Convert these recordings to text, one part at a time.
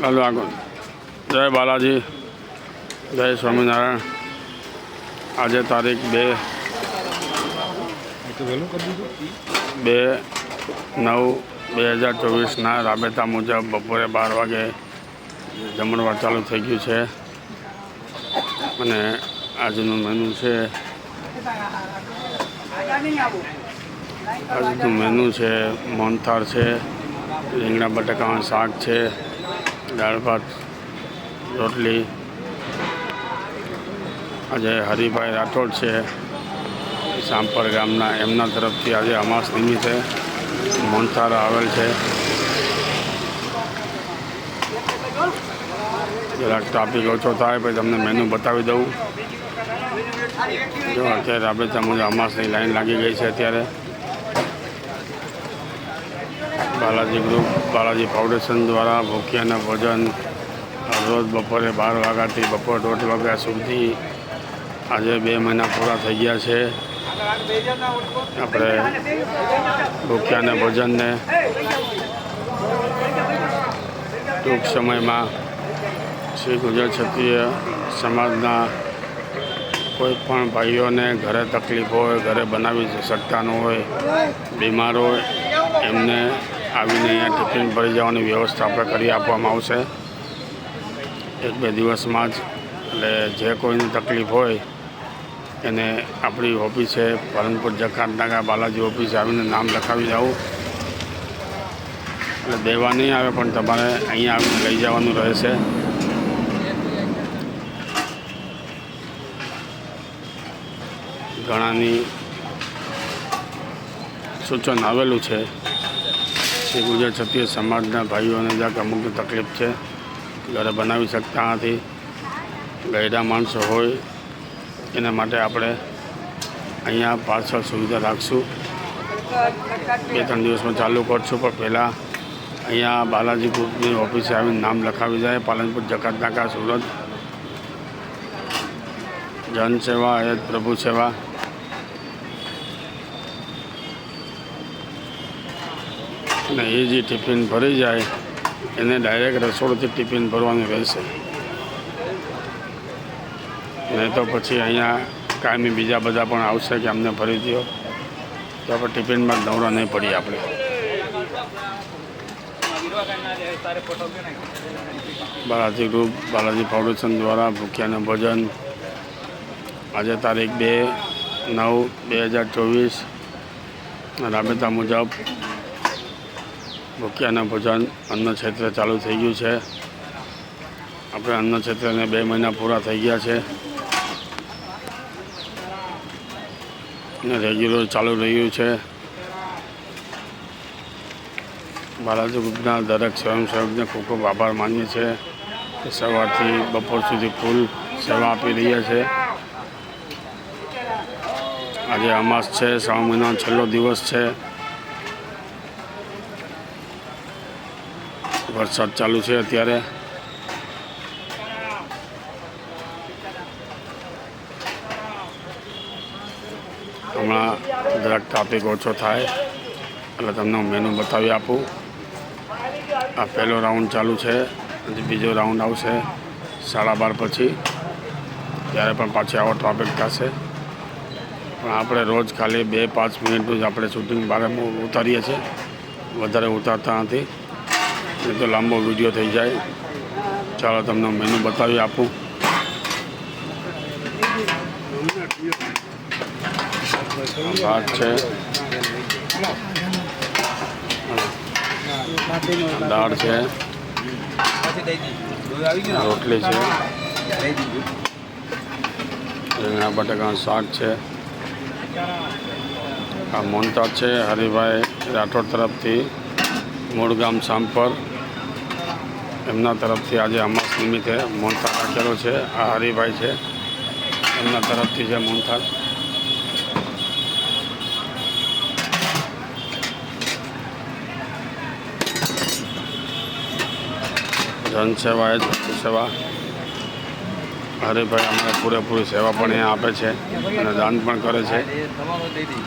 હાલો આગળ. જય બાલાજી, જય સ્વામિનારાયણ. આજે તારીખ 2/9/2024 રાબેતા મુજબ બપોરે 12 વાગે જમણવાર ચાલુ થઈ ગયું છે અને આજનું મેનુ છે મોહનથાળ છે, રીંગણા બટાકાનું શાક છે, દાળ ભાત રોટલી. આજે હરિભાઈ રાઠોડ છે સાંપર ગામના, એમના તરફથી આજે અમાસ નિમિત્તે મોહનથાળ આવેલ છે. જરાક ટ્રાફિક ઓછો થાય પછી તમને મેનુ બતાવી દઉં. જો અત્યારે રાબેતા મુજબ અમાસની લાઈન લાગી ગઈ છે. અત્યારે બાલાજી ગ્રુપ, બાલાજી ફાઉન્ડેશન દ્વારા ભૂખ્યાના ભોજન રોજ બપોરે 12 વાગ્યાથી બપોર 1:30 વાગ્યા સુધી આજે 2 મહિના પૂરા થઈ ગયા છે. આપણે ભૂખ્યાના ભોજનને ટૂંક સમયમાં શ્રી ગુજરાત ક્ષત્રિય સમાજના કોઈ પણ ભાઈઓને ઘરે તકલીફ હોય, ઘરે બનાવી શકતા ન હોય, બીમાર હોય, એમને આવીને અહીંયા ટિફિન ભરી જવાની વ્યવસ્થા આપણે કરી આપવામાં આવશે 1-2 દિવસમાં જ. એટલે જે કોઈને તકલીફ હોય એને આપણી ઓફિસે પાલનપુર જકાતનાકા બાલાજી ઓફિસે આવીને નામ લખાવી જવું. એટલે દેવા નહીં આવે પણ તમારે અહીંયા આવીને લઈ જવાનું રહેશે. ઘણાની સૂચન આવેલું છે શ્રી ગુજરાત ક્ષત્રિય સમાજના ભાઈઓને જ્યાં અમુકની તકલીફ છે, ઘરે બનાવી શકતા નથી, ગયડા માણસો હોય, એના માટે આપણે અહીંયા પાર્સલ સુવિધા રાખશું. 2-3 દિવસમાં ચાલુ કરશું, પણ પહેલાં અહીંયા બાલાજી ગ્રુપની ઓફિસે આવીને નામ લખાવી જાય. પાલનપુર જકાતનાકા, સુરત. જન સેવા એ જ પ્રભુ સેવા. અને એ જે ટિફિન ભરી જાય એને ડાયરેક્ટ રસોડથી ટિફિન ભરવાનું રહેશે. નહીં તો પછી અહીંયા કાયમી બીજા બધા પણ આવશે કે અમને ભરી દો, તો આપણે ટિફિનમાં નવરા નહીં પડીએ. આપણે બાલાજી ગ્રુપ, બાલાજી ફાઉન્ડેશન દ્વારા ભૂખ્યાનું ભોજન આજે તારીખ 2/9/2024 રાબેતા મુજબ ભૂખ્યાના ભોજન અન્ન ક્ષેત્ર ચાલુ થઈ ગયું છે. આપણે અન્ન ક્ષેત્રને 2 મહિના પૂરા થઈ ગયા છે અને રેગ્યુલર ચાલુ રહ્યું છે. બાલાજી ગ્રુપના દરેક સ્વયંસેવકને ખૂબ ખૂબ આભાર માનીએ છીએ કે સવારથી બપોર સુધી ફૂલ સેવા આપી રહ્યા છે. આજે અમાસ છે, શ્રાવણ મહિનાનો છેલ્લો દિવસ છે. વરસાદ ચાલુ છે અત્યારે. હમણાં જરાક ટ્રાફિક ઓછો થાય એટલે તમને હું મેનુ બતાવી આપું. આ પહેલો રાઉન્ડ ચાલુ છે, હજી બીજો રાઉન્ડ આવશે 12:30 પછી, ત્યારે પણ પાછી આવો ટ્રાફિક થશે. પણ આપણે રોજ ખાલી 2-5 મિનિટનું જ આપણે શૂટિંગ બહાર ઉતારીએ છીએ, વધારે ઉતારતા નથી, નહીં તો લાંબો વિડીયો થઈ જાય. ચાલો તમને મેનુ બતાવી આપું. ભાત છે, દાળ છે, રોટલી છે, રીંગણા બટાકાનું શાક છે. આ મોહનથાળ છે હરિભાઈ રાઠોડ તરફથી, મૂળ ગામ સાંપર, એમના તરફથી આજે અમાસ નિમિત્તે મોહનથાળ રાખેલો છે. આ હરિભાઈ છે, એમના તરફથી છે મોહનથાળ. જન સેવા એ જ સેવા. હરિભાઈ અમને પૂરેપૂરી સેવા પણ અહીંયા આપે છે અને દાન પણ કરે છે.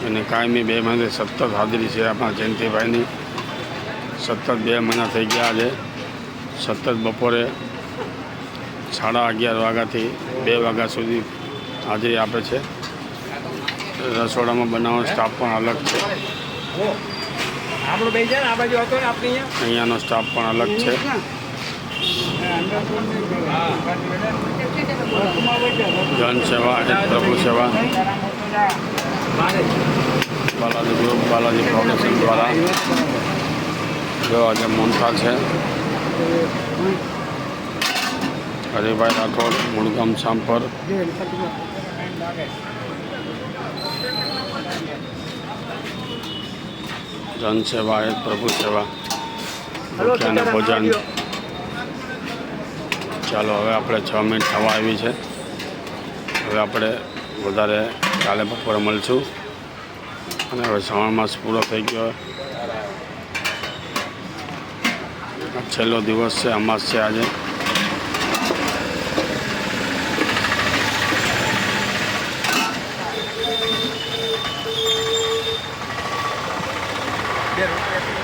અને કાયમી 2 મહિને સતત હાજરી છે આપણા જયંતિભાઈની. સતત 2 મહિના થઈ ગયા છે. સતત બપોરે 11:30 વાગ્યાથી 2 વાગ્યા સુધી હાજરી આપે છે. રસોડામાં બનાવવાનો સ્ટાફ પણ અલગ છે. અહીંયાનો સ્ટાફ પણ અલગ છે. જન સેવા એ પ્રભુ સેવા બાલાજી ગ્રુપ બાલાજી ફાઉન્ડેશન દ્વારા જો આજે મોનતા છે. હરિભાઈ રાઠોડ મૂળગામ સાંપર જન સેવા એ પ્રભુ સેવા ભૂખ્યાને ભોજન. ચાલો હવે આપણે 6 મિનિટ થવા આવી છે. હવે આપણે વધારે કાલે બપોરે મળશું. અને હવે શ્રાવણ માસ પૂરો થઈ ગયો. છેલ્લો દિવસ છે, અમાસ છે આજે.